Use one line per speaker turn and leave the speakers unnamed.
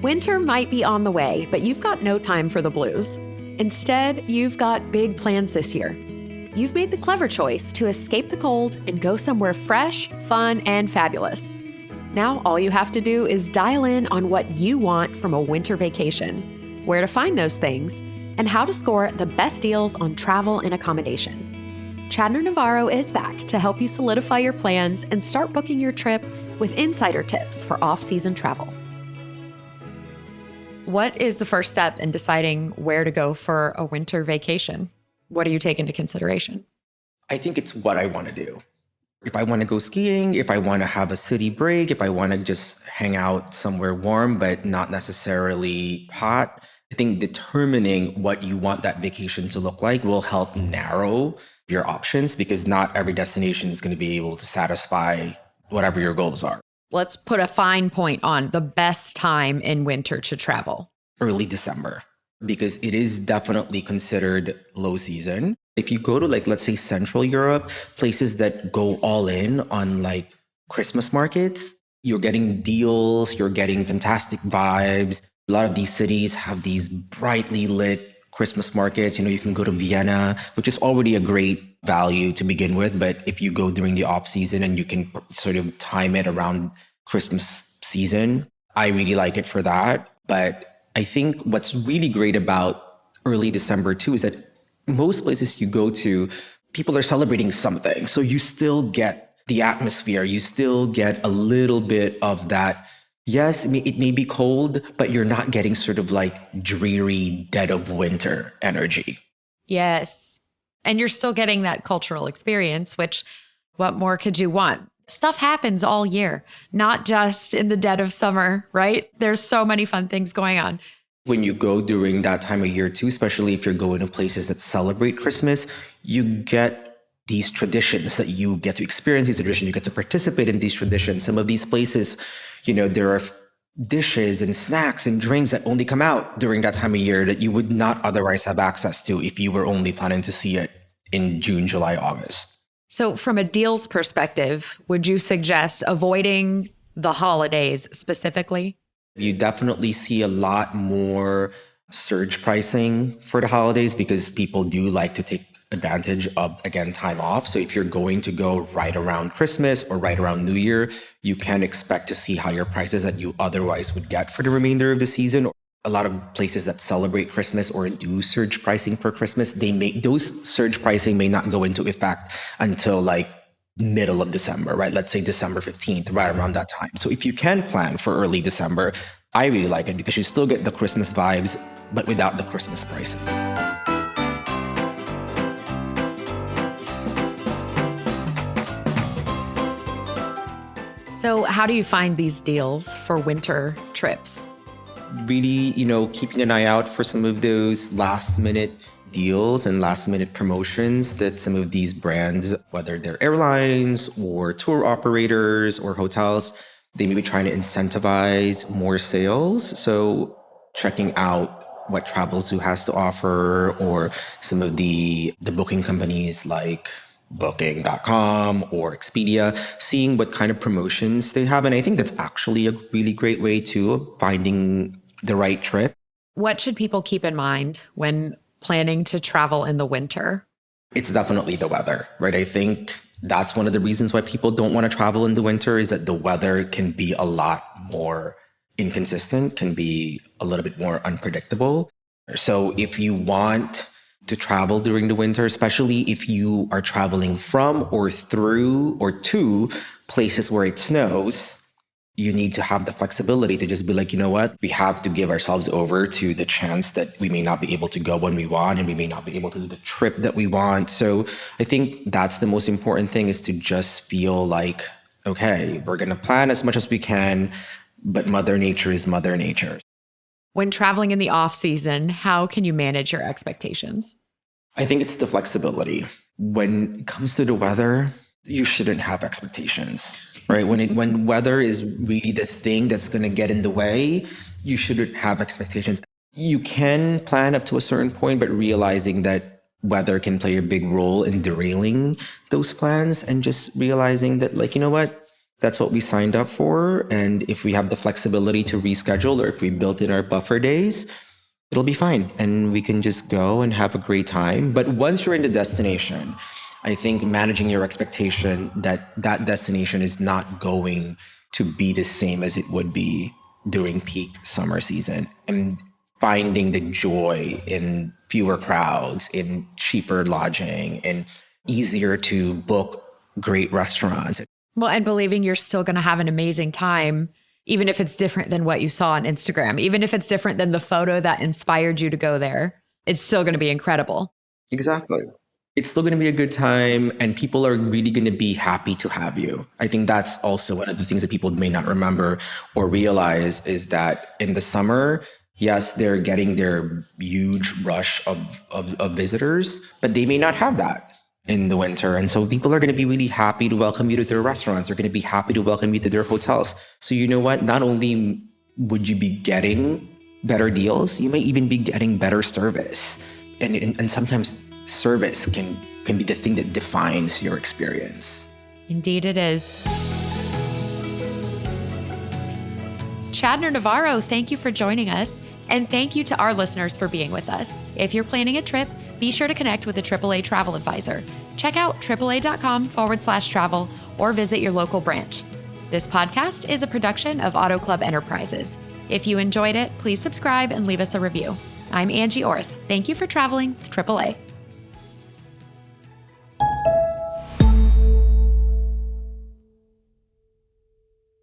Winter might be on the way, but you've got no time for the blues. Instead, you've got big plans this year. You've made the clever choice to escape the cold and go somewhere fresh, fun, and fabulous. Now, all you have to do is dial in on what you want from a winter vacation, where to find those things, and how to score the best deals on travel and accommodation. Chadner Navarro is back to help you solidify your plans and start booking your trip with insider tips for off-season travel. What is the first step in deciding where to go for a winter vacation? What do you take into consideration?
I think it's what I want to do. If I want to go skiing, if I want to have a city break, if I want to just hang out somewhere warm but not necessarily hot, I think determining what you want that vacation to look like will help narrow your options, because not every destination is going to be able to satisfy whatever your goals are.
Let's put a fine point on the best time in winter to travel.
Early December, because it is definitely considered low season. If you go to let's say Central Europe, places that go all in on Christmas markets, you're getting deals, you're getting fantastic vibes. A lot of these cities have these brightly lit Christmas markets. You can go to Vienna, which is already a great value to begin with. But if you go during the off season and you can sort of time it around Christmas season, I really like it for that. But I think what's really great about early December too is that most places you go to, people are celebrating something. So you still get the atmosphere. You still get a little bit of that. Yes, it may be cold, but you're not getting sort of dreary dead of winter energy.
Yes. And you're still getting that cultural experience, which what more could you want? Stuff happens all year, not just in the dead of summer, right? There's so many fun things going on.
When you go during that time of year too, especially if you're going to places that celebrate Christmas, you get these traditions that you get to experience, these traditions, you get to participate in these traditions. Some of these places, there are dishes and snacks and drinks that only come out during that time of year that you would not otherwise have access to if you were only planning to see it in June, July, August.
So from a deals perspective, would you suggest avoiding the holidays specifically?
You definitely see a lot more surge pricing for the holidays because people do like to take advantage of, again, time off. So if you're going to go right around Christmas or right around New Year, you can expect to see higher prices that you otherwise would get for the remainder of the season. A lot of places that celebrate Christmas or do surge pricing for Christmas, those surge pricing may not go into effect until middle of December, right? Let's say December 15th, right around that time. So if you can plan for early December, I really like it because you still get the Christmas vibes, but without the Christmas pricing.
So how do you find these deals for winter trips?
Really, keeping an eye out for some of those last minute deals and last minute promotions that some of these brands, whether they're airlines or tour operators or hotels, they may be trying to incentivize more sales. So checking out what Travelzoo has to offer, or some of the booking companies like Booking.com or Expedia, seeing what kind of promotions they have. And I think that's actually a really great way too of finding the right trip.
What should people keep in mind when planning to travel in the winter?
It's definitely the weather, right? I think that's one of the reasons why people don't want to travel in the winter, is that the weather can be a lot more inconsistent, can be a little bit more unpredictable. So if you want to travel during the winter, especially if you are traveling from or through or to places where it snows, you need to have the flexibility to just be like, you know what, we have to give ourselves over to the chance that we may not be able to go when we want, and we may not be able to do the trip that we want. So I think that's the most important thing, is to just feel like, okay, we're going to plan as much as we can, but Mother Nature is Mother Nature.
When traveling in the off season, how can you manage your expectations?
I think it's the flexibility. When it comes to the weather, you shouldn't have expectations, right? When weather is really the thing that's going to get in the way, you shouldn't have expectations. You can plan up to a certain point, but realizing that weather can play a big role in derailing those plans, and just realizing that, you know what, That's what we signed up for. And if we have the flexibility to reschedule, or if we built in our buffer days, it'll be fine. And we can just go and have a great time. But once you're in the destination, I think managing your expectation that that destination is not going to be the same as it would be during peak summer season, and finding the joy in fewer crowds, in cheaper lodging, and easier to book great restaurants.
Well, and believing you're still going to have an amazing time, even if it's different than what you saw on Instagram, even if it's different than the photo that inspired you to go there, it's still going to be incredible.
Exactly. It's still going to be a good time, and people are really going to be happy to have you. I think that's also one of the things that people may not remember or realize, is that in the summer, yes, they're getting their huge rush of visitors, but they may not have that in the winter. And so people are going to be really happy to welcome you to their restaurants. They're going to be happy to welcome you to their hotels. So you know what? Not only would you be getting better deals, you may even be getting better service. And sometimes service can be the thing that defines your experience.
Indeed it is. Chadner Navarro, thank you for joining us. And thank you to our listeners for being with us. If you're planning a trip, be sure to connect with a AAA travel advisor. Check out AAA.com/travel or visit your local branch. This podcast is a production of Auto Club Enterprises. If you enjoyed it, please subscribe and leave us a review. I'm Angie Orth. Thank you for traveling with AAA.